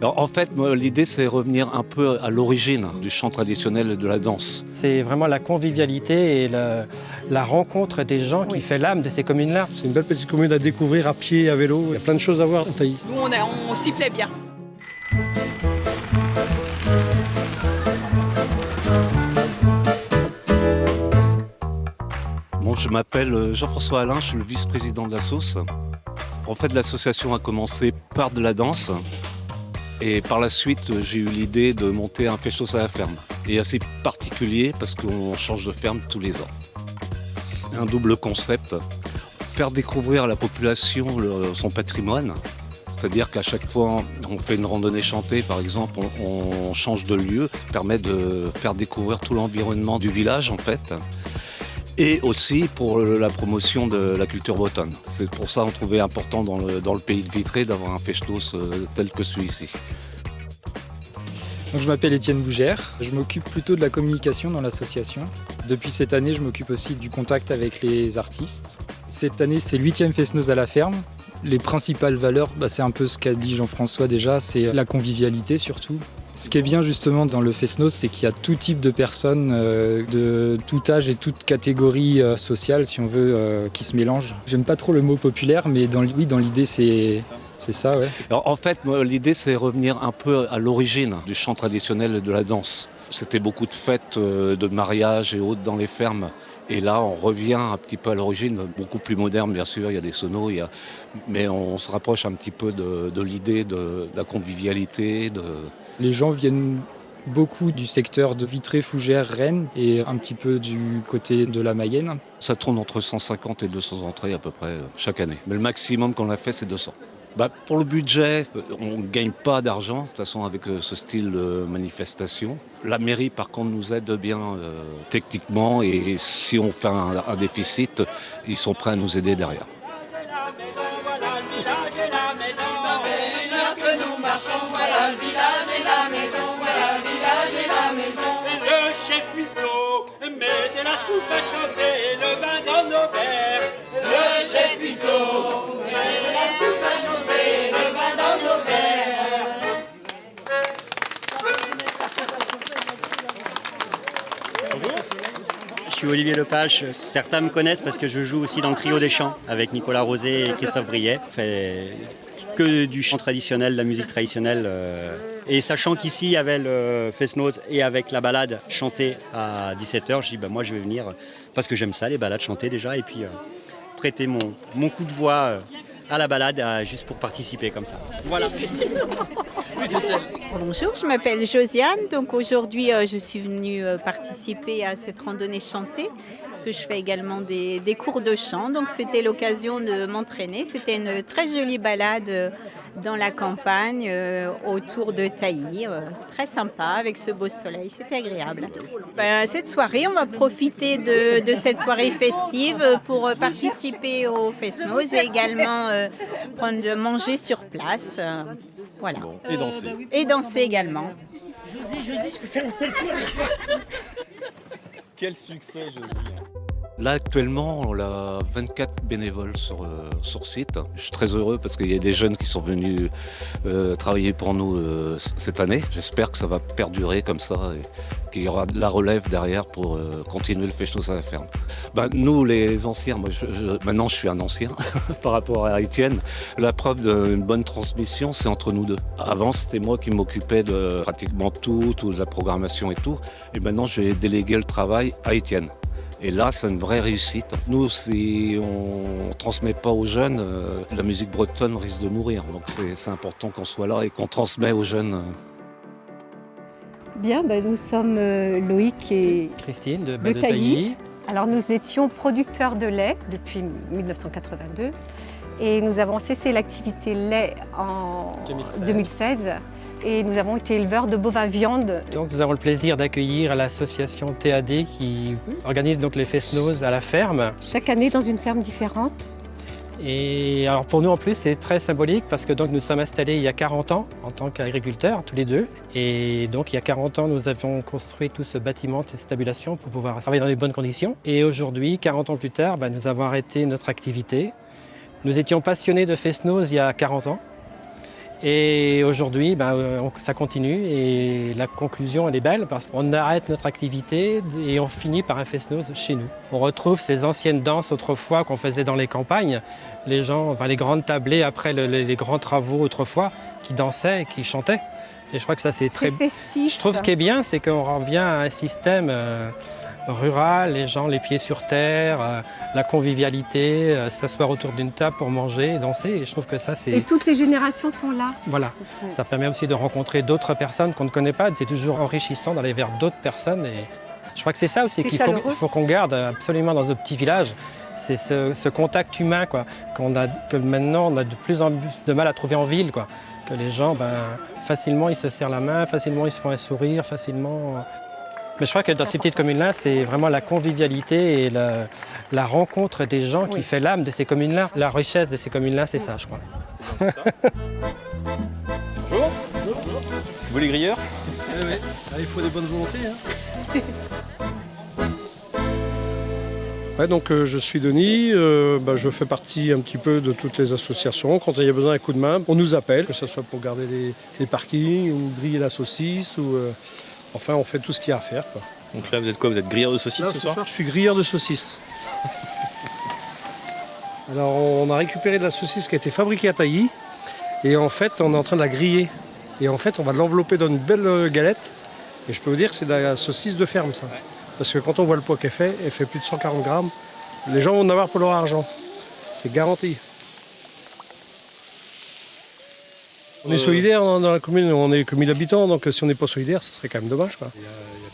Alors, en fait, moi, l'idée, c'est revenir un peu à l'origine du chant traditionnel et de la danse. C'est vraiment la convivialité et la rencontre des gens qui fait l'âme de ces communes-là. C'est une belle petite commune à découvrir à pied, à vélo. Il y a plein de choses à voir à Tailly. Nous, on s'y plaît bien. Bon, je m'appelle Jean-François Alain, je suis le vice-président de la sauce. En fait, l'association a commencé par de la danse. Et par la suite, j'ai eu l'idée de monter un festos à la ferme. Et assez particulier parce qu'on change de ferme tous les ans. C'est un double concept. Faire découvrir à la population son patrimoine. C'est-à-dire qu'à chaque fois, on fait une randonnée chantée, par exemple, on change de lieu. Ça permet de faire découvrir tout l'environnement du village, en fait. Et aussi pour la promotion de la culture bretonne. C'est pour ça qu'on trouvait important dans le pays de Vitré d'avoir un festos tel que celui-ci. Donc, je m'appelle Étienne Bougère, je m'occupe plutôt de la communication dans l'association. Depuis cette année, je m'occupe aussi du contact avec les artistes. Cette année, c'est le 8e Fest-Noz à la ferme. Les principales valeurs, c'est un peu ce qu'a dit Jean-François déjà, c'est la convivialité surtout. Ce qui est bien justement dans le Fest-Noz, c'est qu'il y a tout type de personnes, de tout âge et toute catégorie sociale, si on veut, qui se mélangent. J'aime pas trop le mot populaire, mais dans l'idée, c'est ça, ouais. Alors, en fait, moi, l'idée, c'est revenir un peu à l'origine du chant traditionnel et de la danse. C'était beaucoup de fêtes, de mariages et autres dans les fermes. Et là, on revient un petit peu à l'origine, beaucoup plus moderne, bien sûr, il y a des sonos, mais on se rapproche un petit peu de l'idée de la convivialité. Les gens viennent beaucoup du secteur de Vitré, Fougères, Rennes et un petit peu du côté de la Mayenne. Ça tourne entre 150 et 200 entrées à peu près chaque année. Mais le maximum qu'on a fait, c'est 200. Pour le budget, on ne gagne pas d'argent, de toute façon, avec ce style de manifestation. La mairie, par contre, nous aide bien techniquement et si on fait un déficit, ils sont prêts à nous aider derrière. Le chef cuistot met de la soupe à chauffer, le vin dans nos verres. Le chef cuistot met de la soupe à chauffer, le vin dans nos verres. Bonjour. Je suis Olivier Lepage. Certains me connaissent parce que je joue aussi dans le trio des chants avec Nicolas Rosé et Christophe Briet. Je fais que du chant traditionnel, de la musique traditionnelle. Et sachant qu'ici, il y avait le Fest-Noz et avec la balade chantée à 17h, je dis moi je vais venir parce que j'aime ça, les balades chantées déjà, et puis prêter mon coup de voix à la balade juste pour participer comme ça. Voilà. Bonjour, je m'appelle Josiane. Donc aujourd'hui, je suis venue participer à cette randonnée chantée parce que je fais également des cours de chant. Donc c'était l'occasion de m'entraîner. C'était une très jolie balade dans la campagne autour de Tailly. Très sympa avec ce beau soleil. C'était agréable. Cette soirée, on va profiter de cette soirée festive pour participer au Fest-Noz et également manger sur place. Voilà. Et danser. Et danser également. Josie, je peux faire un selfie avec toi. Quel succès, Josie. Là, actuellement, on a 24 bénévoles sur site. Je suis très heureux parce qu'il y a des jeunes qui sont venus travailler pour nous cette année. J'espère que ça va perdurer comme ça et qu'il y aura de la relève derrière pour continuer le festos à la ferme. Nous, les anciens, maintenant je suis un ancien par rapport à Étienne. La preuve d'une bonne transmission, c'est entre nous deux. Avant, c'était moi qui m'occupais de pratiquement tout, toute la programmation et tout. Et maintenant, j'ai délégué le travail à Étienne. Et là, c'est une vraie réussite. Nous, si on ne transmet pas aux jeunes, la musique bretonne risque de mourir. Donc c'est important qu'on soit là et qu'on transmet aux jeunes. Bien, nous sommes Loïc et Christine de Tailly. Alors nous étions producteurs de lait depuis 1982 et nous avons cessé l'activité lait en 2016. Et nous avons été éleveurs de bovins viande. Donc nous avons le plaisir d'accueillir l'association TAD qui organise donc les Fest-Noz à la ferme. Chaque année dans une ferme différente. Et alors pour nous en plus c'est très symbolique parce que donc nous sommes installés il y a 40 ans en tant qu'agriculteurs tous les deux. Et donc il y a 40 ans nous avons construit tout ce bâtiment, cette stabulation pour pouvoir travailler dans les bonnes conditions. Et aujourd'hui, 40 ans plus tard, nous avons arrêté notre activité. Nous étions passionnés de Fest-Noz il y a 40 ans. Et aujourd'hui, ça continue et la conclusion, elle est belle parce qu'on arrête notre activité et on finit par un fest-noz chez nous. On retrouve ces anciennes danses autrefois qu'on faisait dans les campagnes. Les gens, les grandes tablées après les grands travaux autrefois qui dansaient, qui chantaient. Et je crois que ça, c'est très festif. Je trouve ce qui est bien, c'est qu'on revient à un système rural, les gens les pieds sur terre, la convivialité, s'asseoir autour d'une table pour manger et danser. Et je trouve que ça, c'est... Et toutes les générations sont là. Voilà. Ça permet aussi de rencontrer d'autres personnes qu'on ne connaît pas. C'est toujours enrichissant d'aller vers d'autres personnes. Et je crois que c'est ça aussi qu'il faut qu'on garde absolument dans nos petits villages. C'est ce contact humain que maintenant on a de plus en plus de mal à trouver en ville. Que les gens, facilement, ils se serrent la main, facilement, ils se font un sourire, facilement... Mais je crois que dans ces petites communes-là, c'est vraiment la convivialité et la rencontre des gens qui fait l'âme de ces communes-là. La richesse de ces communes-là, c'est ça, je crois. Bonjour. C'est vous les grilleurs? Oui. Il faut des bonnes volontés. Ouais, donc je suis Denis, je fais partie un petit peu de toutes les associations. Quand il y a besoin d'un coup de main, on nous appelle, que ce soit pour garder les parkings ou griller la saucisse. Enfin, on fait tout ce qu'il y a à faire. Donc là, vous êtes quoi? Vous êtes grilleur de saucisses ce soir? Je suis grilleur de saucisses. Alors, on a récupéré de la saucisse qui a été fabriquée à Tailly. Et en fait, on est en train de la griller. Et en fait, on va l'envelopper dans une belle galette. Et je peux vous dire que c'est de la saucisse de ferme, ça. Ouais. Parce que quand on voit le poids qu'elle fait plus de 140 grammes. Les gens vont en avoir pour leur argent. C'est garanti. On est solidaire dans la commune, on est que 1000 habitants, donc si on n'est pas solidaire, ce serait quand même dommage. Il y a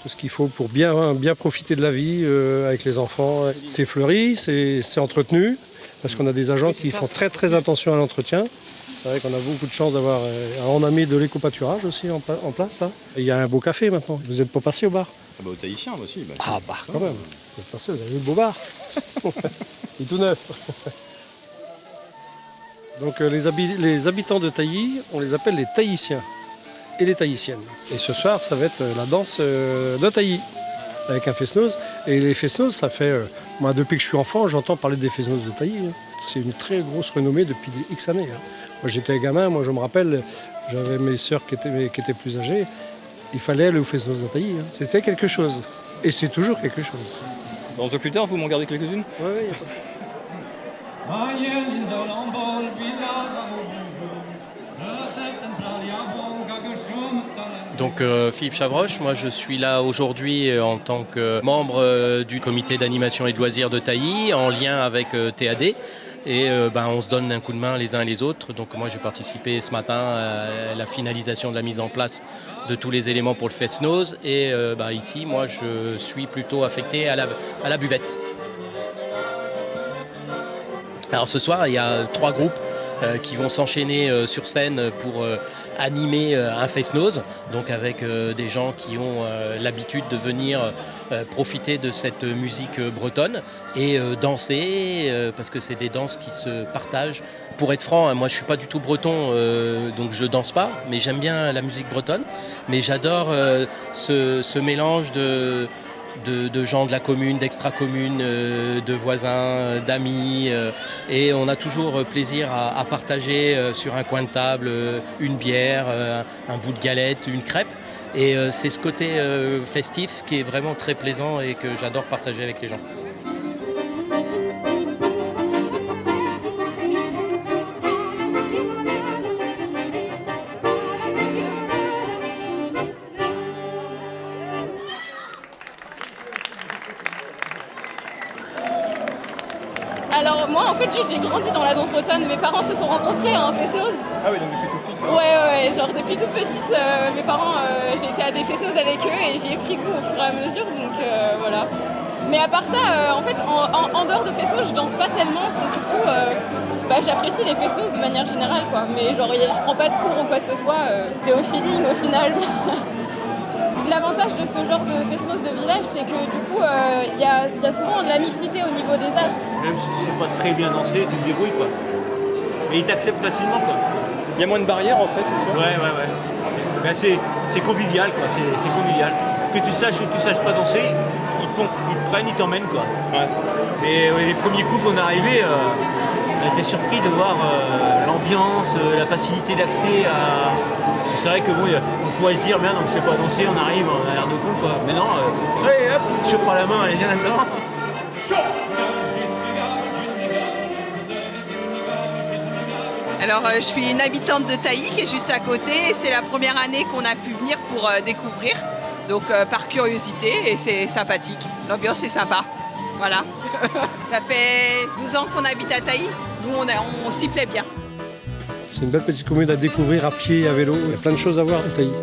tout ce qu'il faut pour bien profiter de la vie avec les enfants. C'est fleuri, c'est entretenu, parce qu'on a des agents qui font très très attention à l'entretien. C'est vrai qu'on a beaucoup de chance d'avoir... On a mis de l'éco-pâturage aussi en place. Hein. Il y a un beau café maintenant. Vous n'êtes pas passé au bar? Au Tahitien aussi. Quand même. Vous êtes passé, vous avez vu le beau bar. Il est tout neuf. Donc les habitants de Tailly, on les appelle les Tahitiens et les Tahitiennes. Et ce soir, ça va être la danse de Tailly, avec un fest-noz. Et les fest-noz, ça fait... moi, depuis que je suis enfant, j'entends parler des fest-noz de Tailly. Hein. C'est une très grosse renommée depuis des X années. Hein. Moi, j'étais gamin, je me rappelle, j'avais mes sœurs qui étaient plus âgées. Il fallait aller au fest-noz de Tailly. Hein. C'était quelque chose. Et c'est toujours quelque chose. On se voit plus tard, vous m'en gardez quelques-unes? Oui, il n'y a pas de... Donc Philippe Chavroche, moi je suis là aujourd'hui en tant que membre du comité d'animation et de loisirs de Tailly, en lien avec TAD. Et on se donne un coup de main les uns et les autres. Donc moi j'ai participé ce matin à la finalisation de la mise en place de tous les éléments pour le fest-noz. Et ici, moi je suis plutôt affecté à la buvette. Alors ce soir, il y a 3 groupes qui vont s'enchaîner sur scène pour animer un fest-noz, donc avec des gens qui ont l'habitude de venir profiter de cette musique bretonne et danser, parce que c'est des danses qui se partagent. Pour être franc, moi je suis pas du tout breton, donc je danse pas, mais j'aime bien la musique bretonne. Mais j'adore ce mélange de gens de la commune, d'extra-commune, de voisins, d'amis. Et on a toujours plaisir à partager sur un coin de table une bière, un bout de galette, une crêpe. Et c'est ce côté festif qui est vraiment très plaisant et que j'adore partager avec les gens. Alors moi en fait j'ai grandi dans la danse bretonne, mes parents se sont rencontrés à un fest-noz. Ah oui, donc depuis tout petite? Ouais, genre depuis toute petite, mes parents, j'ai été à des fest-noz avec eux et j'y ai pris goût au fur et à mesure, donc voilà. Mais à part ça, en fait, en dehors de fest-noz, je danse pas tellement, c'est surtout, j'apprécie les fest-noz de manière générale, quoi. Mais genre, je prends pas de cours ou quoi que ce soit, c'est au feeling au final. L'avantage de ce genre de fest-noz de village, c'est que du coup, il y a souvent de la mixité au niveau des âges. Même si tu sais pas très bien danser, tu te débrouilles, quoi. Et ils t'acceptent facilement, quoi. Il y a moins de barrières, en fait, c'est ça? Ouais. Ben, c'est convivial, quoi. C'est convivial. Que tu saches ou que tu saches pas danser, ils te prennent, ils t'emmènent, quoi. Ouais. Mais les premiers coups qu'on est arrivés, on a été surpris de voir l'ambiance, la facilité d'accès à... C'est vrai que bon, on pourrait se dire, merde, on ne sait pas danser, on arrive, on a l'air de con, quoi. Mais non, allez hop, tu chopes par la main, allez, viens là-dedans. Alors je suis une habitante de Tailly qui est juste à côté et c'est la première année qu'on a pu venir pour découvrir, donc par curiosité et c'est sympathique, l'ambiance est sympa, voilà. Ça fait 12 ans qu'on habite à Tailly, nous on s'y plaît bien. C'est une belle petite commune à découvrir à pied et à vélo, il y a plein de choses à voir à Tailly.